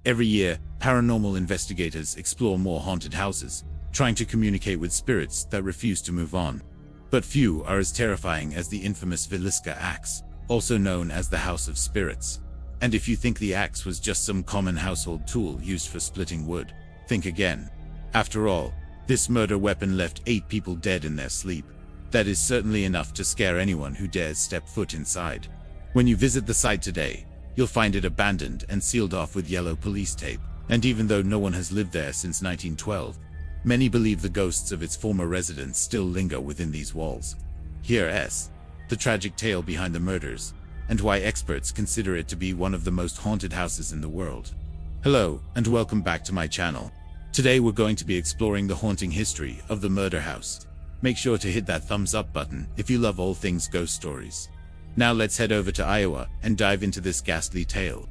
Every year, paranormal investigators explore more haunted houses, trying to communicate with spirits that refuse to move on. But few are as terrifying as the infamous Villisca axe, also known as the House of Spirits. And if you think the axe was just some common household tool used for splitting wood, think again. After all, this murder weapon left 8 people dead in their sleep. That is certainly enough to scare anyone who dares step foot inside. When you visit the site today, you'll find it abandoned and sealed off with yellow police tape. And even though no one has lived there since 1912, many believe the ghosts of its former residents still linger within these walls. Here's the tragic tale behind the murders, and why experts consider it to be one of the most haunted houses in the world. Hello, and welcome back to my channel. Today we're going to be exploring the haunting history of the murder house. Make sure to hit that thumbs up button if you love all things ghost stories. Now let's head over to Iowa and dive into this ghastly tale.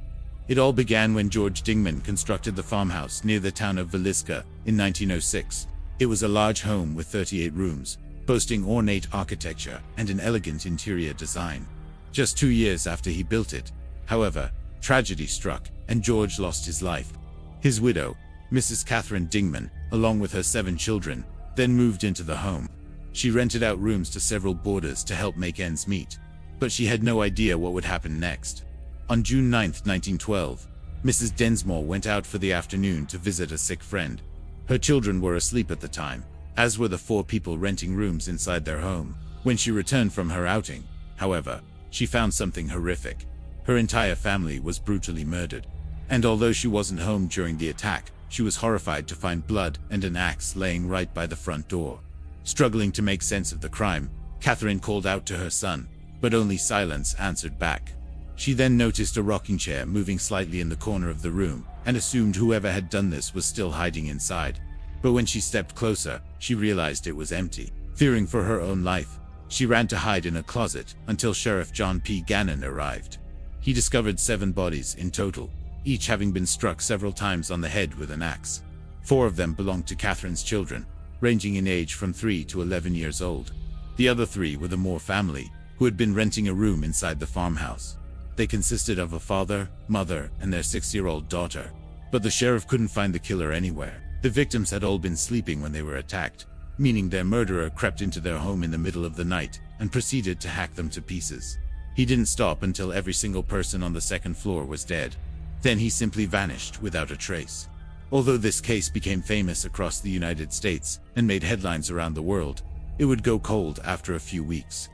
It all began when George Dingman constructed the farmhouse near the town of Villisca in 1906. It was a large home with 38 rooms, boasting ornate architecture and an elegant interior design. Just 2 years after he built it, however, tragedy struck and George lost his life. His widow, Mrs. Catherine Dingman, along with her 7 children, then moved into the home. She rented out rooms to several boarders to help make ends meet, but she had no idea what would happen next. On June 9, 1912, Mrs. Densmore went out for the afternoon to visit a sick friend. Her children were asleep at the time, as were the 4 people renting rooms inside their home. When she returned from her outing, however, she found something horrific. Her entire family was brutally murdered. And although she wasn't home during the attack, she was horrified to find blood and an axe laying right by the front door. Struggling to make sense of the crime, Catherine called out to her son, but only silence answered back. She then noticed a rocking chair moving slightly in the corner of the room and assumed whoever had done this was still hiding inside. But when she stepped closer, she realized it was empty. Fearing for her own life, she ran to hide in a closet until Sheriff John P. Gannon arrived. He discovered 7 bodies in total, each having been struck several times on the head with an axe. 4 of them belonged to Catherine's children, ranging in age from 3 to 11 years old. The other 3 were the Moore family, who had been renting a room inside the farmhouse. They consisted of a father, mother, and their 6-year-old daughter. But the sheriff couldn't find the killer anywhere. The victims had all been sleeping when they were attacked, meaning their murderer crept into their home in the middle of the night and proceeded to hack them to pieces. He didn't stop until every single person on the 2nd floor was dead. Then he simply vanished without a trace. Although this case became famous across the United States and made headlines around the world, it would go cold after a few weeks.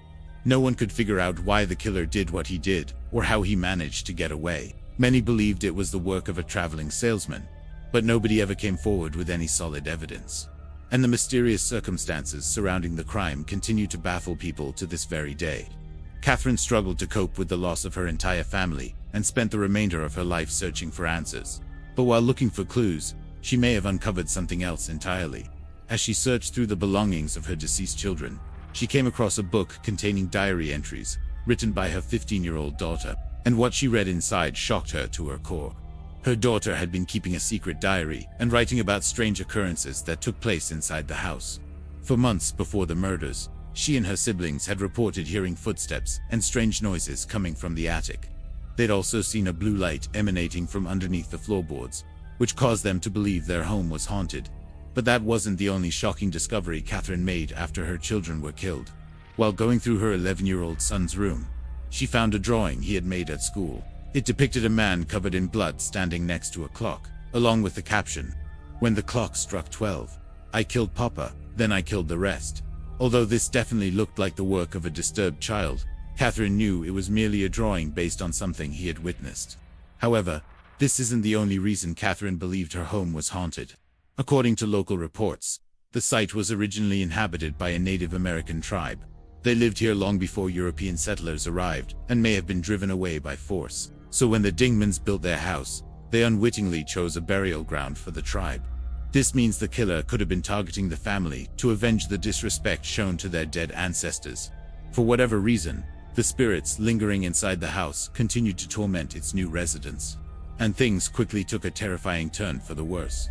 No one could figure out why the killer did what he did or how he managed to get away. Many believed it was the work of a traveling salesman, but nobody ever came forward with any solid evidence. And the mysterious circumstances surrounding the crime continue to baffle people to this very day. Catherine struggled to cope with the loss of her entire family and spent the remainder of her life searching for answers. But while looking for clues, she may have uncovered something else entirely. As she searched through the belongings of her deceased children, she came across a book containing diary entries written by her 15-year-old daughter, and what she read inside shocked her to her core. Her daughter had been keeping a secret diary and writing about strange occurrences that took place inside the house. For months before the murders, she and her siblings had reported hearing footsteps and strange noises coming from the attic. They'd also seen a blue light emanating from underneath the floorboards, which caused them to believe their home was haunted. But that wasn't the only shocking discovery Catherine made after her children were killed. While going through her 11-year-old son's room, she found a drawing he had made at school. It depicted a man covered in blood standing next to a clock, along with the caption, "When the clock struck 12, I killed Papa, then I killed the rest." Although this definitely looked like the work of a disturbed child, Catherine knew it was merely a drawing based on something he had witnessed. However, this isn't the only reason Catherine believed her home was haunted. According to local reports, the site was originally inhabited by a Native American tribe. They lived here long before European settlers arrived and may have been driven away by force. So when the Dingmans built their house, they unwittingly chose a burial ground for the tribe. This means the killer could have been targeting the family to avenge the disrespect shown to their dead ancestors. For whatever reason, the spirits lingering inside the house continued to torment its new residents. And things quickly took a terrifying turn for the worse.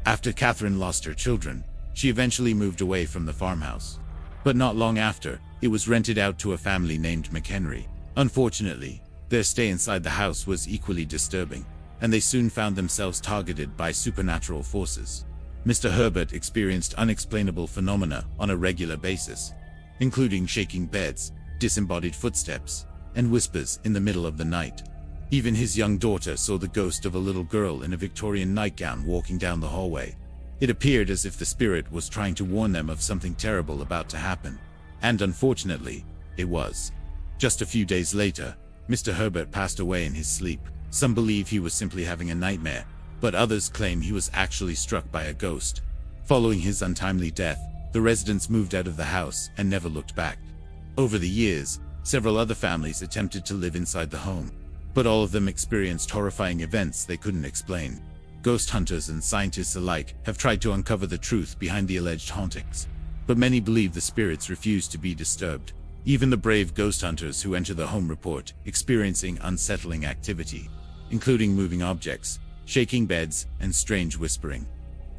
After Catherine lost her children, she eventually moved away from the farmhouse. But not long after, it was rented out to a family named McHenry. Unfortunately, their stay inside the house was equally disturbing. and they soon found themselves targeted by supernatural forces. Mr. Herbert experienced unexplainable phenomena on a regular basis, including shaking beds, disembodied footsteps, and whispers in the middle of the night. Even his young daughter saw the ghost of a little girl in a Victorian nightgown walking down the hallway. It appeared as if the spirit was trying to warn them of something terrible about to happen. And unfortunately, it was. Just a few days later, Mr. Herbert passed away in his sleep. Some believe he was simply having a nightmare, but others claim he was actually struck by a ghost. Following his untimely death, the residents moved out of the house and never looked back. Over the years, several other families attempted to live inside the home, but all of them experienced horrifying events they couldn't explain. Ghost hunters and scientists alike have tried to uncover the truth behind the alleged hauntings, but many believe the spirits refuse to be disturbed. Even the brave ghost hunters who enter the home report experiencing unsettling activity, including moving objects, shaking beds, and strange whispering.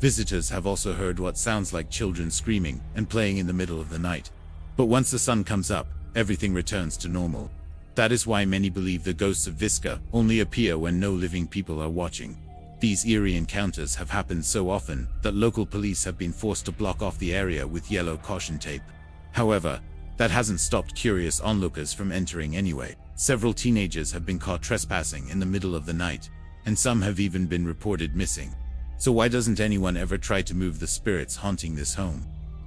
Visitors have also heard what sounds like children screaming and playing in the middle of the night. But once the sun comes up, everything returns to normal. That is why many believe the ghosts of Villisca only appear when no living people are watching. These eerie encounters have happened so often that local police have been forced to block off the area with yellow caution tape. However, that hasn't stopped curious onlookers from entering anyway. Several teenagers have been caught trespassing in the middle of the night, and some have even been reported missing. So why doesn't anyone ever try to move the spirits haunting this home?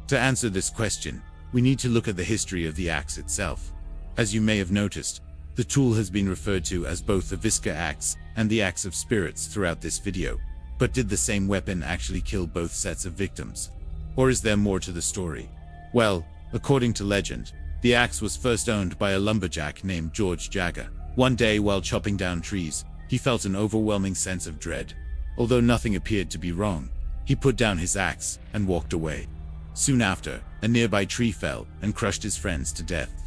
To answer this question, we need to look at the history of the axe itself. As you may have noticed, the tool has been referred to as both the Villisca axe and the axe of spirits throughout this video. But did the same weapon actually kill both sets of victims? Or is there more to the story? Well, according to legend, the axe was first owned by a lumberjack named George Jagger. One day while chopping down trees, he felt an overwhelming sense of dread. Although nothing appeared to be wrong, he put down his axe and walked away. Soon after, a nearby tree fell and crushed his friends to death.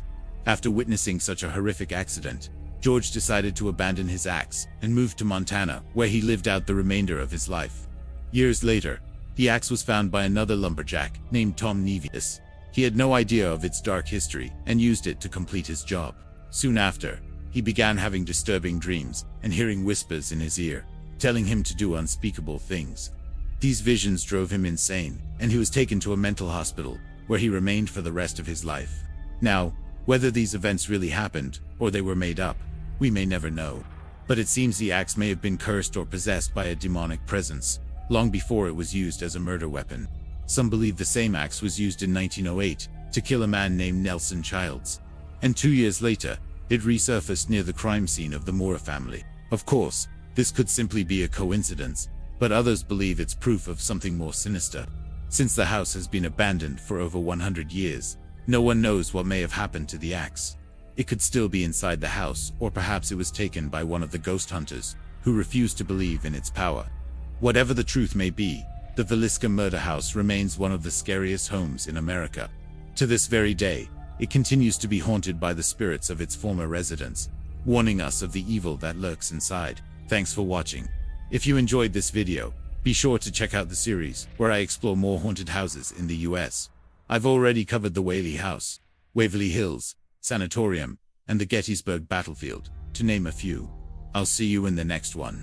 After witnessing such a horrific accident, George decided to abandon his axe and moved to Montana, where he lived out the remainder of his life. Years later, the axe was found by another lumberjack named Tom Nevis. He had no idea of its dark history and used it to complete his job. Soon after, he began having disturbing dreams and hearing whispers in his ear, telling him to do unspeakable things. These visions drove him insane, and he was taken to a mental hospital, where he remained for the rest of his life. Now, whether these events really happened, or they were made up, we may never know. But it seems the axe may have been cursed or possessed by a demonic presence, long before it was used as a murder weapon. Some believe the same axe was used in 1908 to kill a man named Nelson Childs, and 2 years later, it resurfaced near the crime scene of the Moore family. Of course, this could simply be a coincidence, but others believe it's proof of something more sinister. Since the house has been abandoned for over 100 years, no one knows what may have happened to the axe. It could still be inside the house, or perhaps it was taken by one of the ghost hunters, who refused to believe in its power. Whatever the truth may be, the Villisca murder house remains one of the scariest homes in America. To this very day, it continues to be haunted by the spirits of its former residents, warning us of the evil that lurks inside. Thanks for watching. If you enjoyed this video, be sure to check out the series, where I explore more haunted houses in the US. I've already covered the Whaley House, Waverly Hills Sanatorium, and the Gettysburg Battlefield, to name a few. I'll see you in the next one.